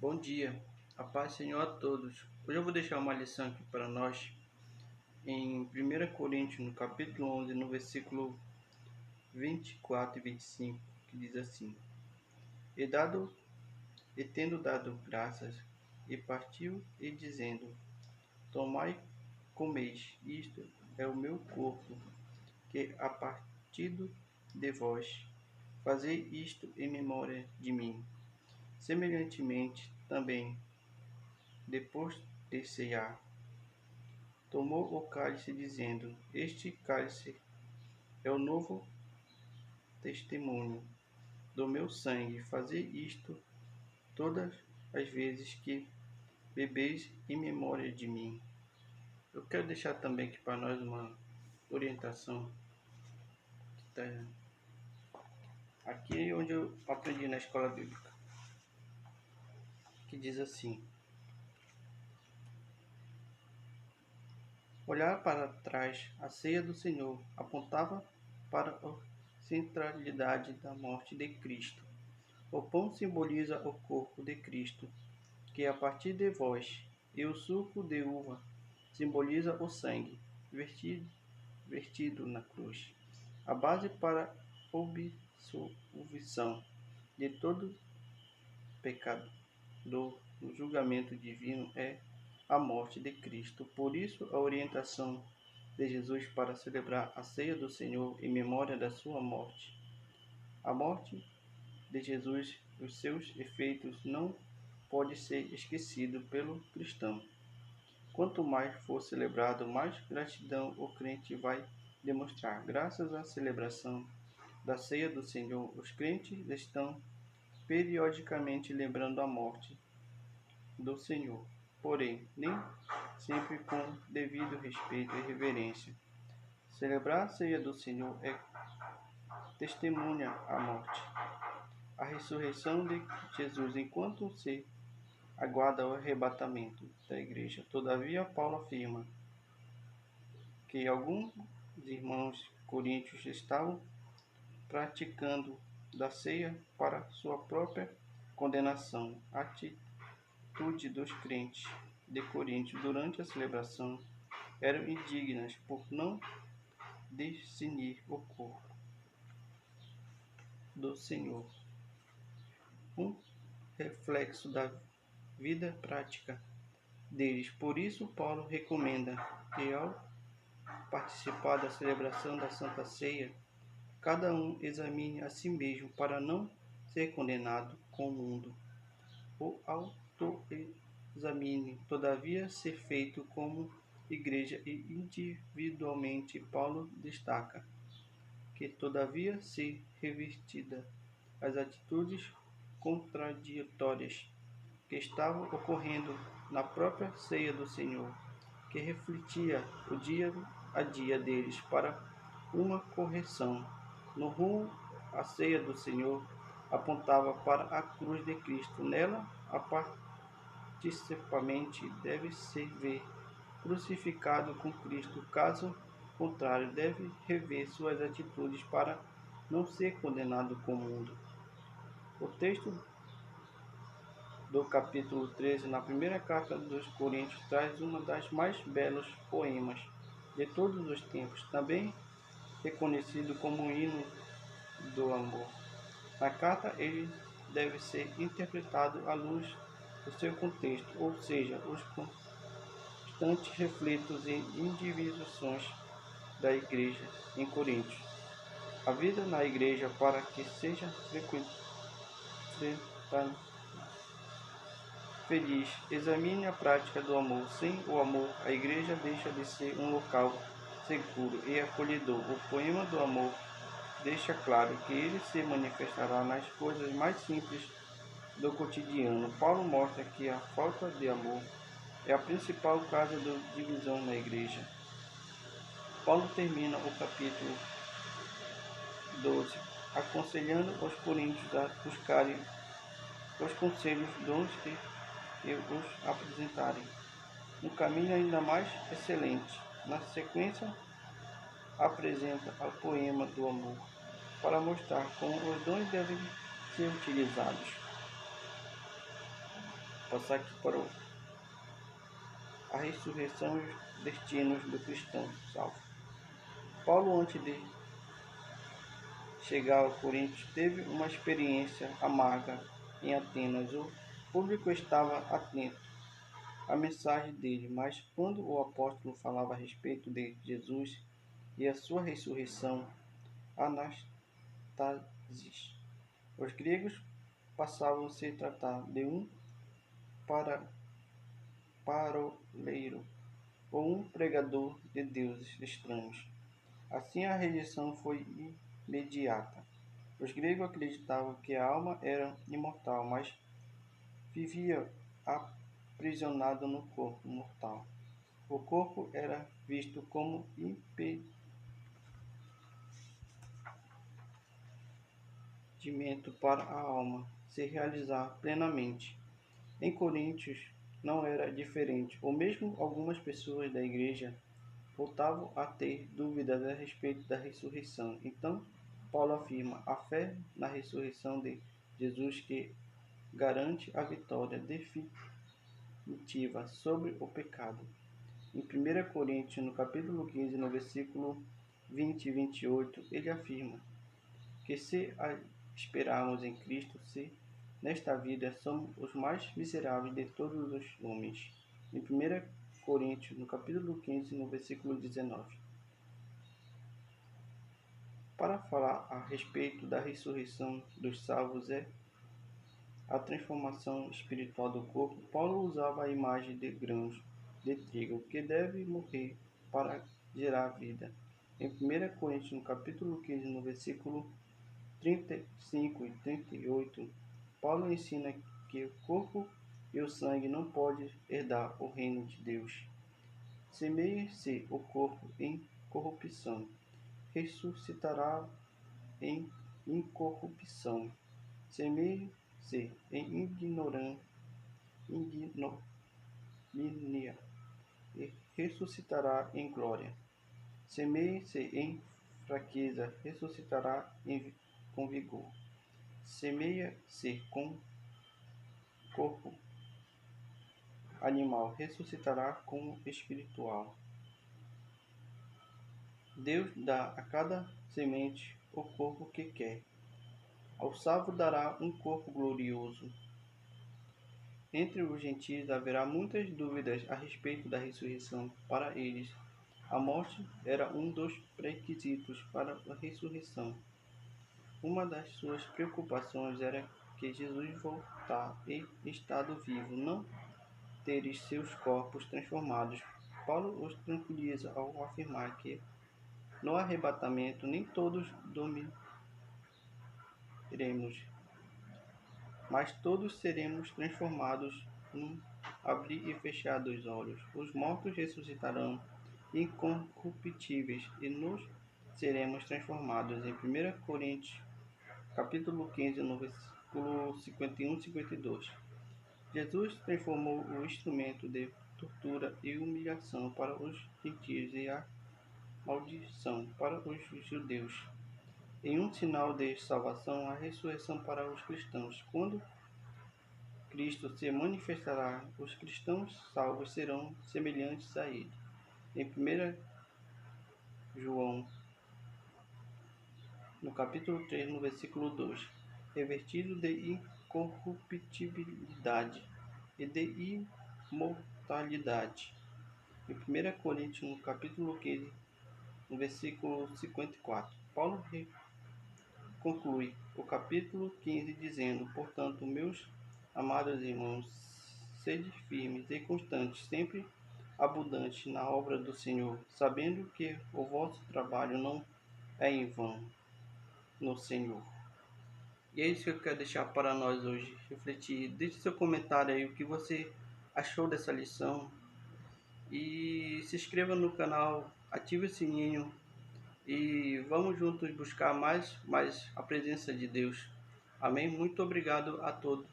Bom dia, a paz do Senhor a todos. Hoje eu vou deixar uma lição aqui para nós em 1 Coríntios, no capítulo 11, no versículo 24 e 25, que diz assim: E, tendo dado graças, e partiu, e dizendo: Tomai, comeis, isto é o meu corpo, que a partido de vós, fazei isto em memória de mim. Semelhantemente, também, depois de cear, tomou o cálice, dizendo: Este cálice é o novo testemunho do meu sangue. Fazei isto todas as vezes que bebeis em memória de mim. Eu quero deixar também aqui para nós uma orientação que está aqui onde eu aprendi na escola bíblica, que diz assim: olhar para trás, a ceia do Senhor apontava para a centralidade da morte de Cristo. O pão simboliza o corpo de Cristo, que é a partir de vós, e o suco de uva simboliza o sangue vertido na cruz. A base para a absolvição de todo pecado no julgamento divino é a morte de Cristo. Por isso, a orientação de Jesus para celebrar a ceia do Senhor em memória da sua morte. A morte de Jesus, os seus efeitos não pode ser esquecido pelo cristão. Quanto mais for celebrado, mais gratidão o crente vai demonstrar. Graças à celebração da ceia do Senhor, os crentes estão periodicamente lembrando a morte do Senhor, porém, nem sempre com devido respeito e reverência. Celebrar a ceia do Senhor é testemunha à morte, a ressurreição de Jesus, enquanto se aguarda o arrebatamento da igreja. Todavia, Paulo afirma que alguns irmãos coríntios estavam praticando da ceia para sua própria condenação. A atitude dos crentes de Corinto durante a celebração eram indignas por não discernir o corpo do Senhor, um reflexo da vida prática deles. Por isso, Paulo recomenda que, ao participar da celebração da Santa Ceia, cada um examine a si mesmo para não ser condenado com o mundo. O autoexamine, todavia, ser feito como igreja e individualmente. Paulo destaca que, todavia, se revestida as atitudes contraditórias que estavam ocorrendo na própria ceia do Senhor, que refletia o dia a dia deles para uma correção. No rumo à ceia do Senhor apontava para a cruz de Cristo. Nela, a participante deve se ver crucificado com Cristo. Caso contrário, deve rever suas atitudes para não ser condenado com o mundo. O texto do capítulo 13, na primeira carta dos Coríntios, traz uma das mais belos poemas de todos os tempos, também reconhecido como um hino do amor. Na carta, ele deve ser interpretado à luz do seu contexto, ou seja, os constantes refletos e individuações da igreja em Corinto. A vida na igreja, para que seja feliz, examine a prática do amor. Sem o amor, a igreja deixa de ser um local seguro e acolhedor. O poema do amor deixa claro que ele se manifestará nas coisas mais simples do cotidiano. Paulo mostra que a falta de amor é a principal causa de divisão na igreja. Paulo termina o capítulo 12 aconselhando os coríntios a buscarem os conselhos dos que os apresentarem um caminho ainda mais excelente. Na sequência, apresenta o poema do amor para mostrar como os dons devem ser utilizados. passar aqui para a ressurreição e os destinos do cristão salvo. Paulo, antes de chegar ao Coríntios, teve uma experiência amarga em Atenas. O público estava atento à mensagem dele, mas quando o apóstolo falava a respeito de Jesus e a sua ressurreição, Anastasis, os gregos passavam a se tratar de um paroleiro ou um pregador de deuses estranhos. Assim a rejeição foi imediata. Os gregos acreditavam que a alma era imortal, mas vivia aprisionado no corpo mortal. O corpo era visto como impedimento para a alma se realizar plenamente. Em Coríntios não era diferente, ou mesmo algumas pessoas da igreja voltavam a ter dúvidas a respeito da ressurreição. Então, Paulo afirma a fé na ressurreição de Jesus que garante a vitória definitiva sobre o pecado. Em 1 Coríntios, no capítulo 15, no versículo 20 e 28, ele afirma que se esperarmos em Cristo, se nesta vida somos os mais miseráveis de todos os homens. Em 1 Coríntios, no capítulo 15, no versículo 19. Para falar a respeito da ressurreição dos salvos e a transformação espiritual do corpo, Paulo usava a imagem de grãos de trigo que deve morrer para gerar vida. Em 1 Coríntios, no capítulo 15, no versículo 35 e 38, Paulo ensina que o corpo e o sangue não podem herdar o reino de Deus. Semeia-se o corpo em corrupção, ressuscitará em incorrupção. Semeia-se em ignomínia e ressuscitará em glória. Semeia-se em fraqueza, ressuscitará com vigor. Semeia-se com corpo animal, ressuscitará com espiritual. Deus dá a cada semente o corpo que quer. Ao salvo dará um corpo glorioso. Entre os gentios haverá muitas dúvidas a respeito da ressurreição. Para eles, a morte era um dos pré-requisitos para a ressurreição. Uma das suas preocupações era que Jesus voltar em estado vivo, não teres seus corpos transformados. Paulo os tranquiliza ao afirmar que no arrebatamento nem todos dormiremos, mas todos seremos transformados num abrir e fechar dos olhos. Os mortos ressuscitarão incorruptíveis e nós seremos transformados. Em 1 Coríntios, capítulo 15, no versículo 51 e 52. Jesus transformou o instrumento de tortura e humilhação para os gentios e a maldição para os judeus, em um sinal de salvação, a ressurreição para os cristãos. Quando Cristo se manifestará, os cristãos salvos serão semelhantes a ele. Em 1 João, no capítulo 3, no versículo 2, revestido de incorruptibilidade e de imortalidade. Em 1 Coríntios, no capítulo 15, no versículo 54, Paulo conclui o capítulo 15 dizendo: portanto, meus amados irmãos, sede firmes e constantes, sempre abundantes na obra do Senhor, sabendo que o vosso trabalho não é em vão no Senhor. E é isso que eu quero deixar para nós hoje, refletir. Deixe seu comentário aí, o que você achou dessa lição. E se inscreva no canal, ative o sininho e vamos juntos buscar mais a presença de Deus. Amém? Muito obrigado a todos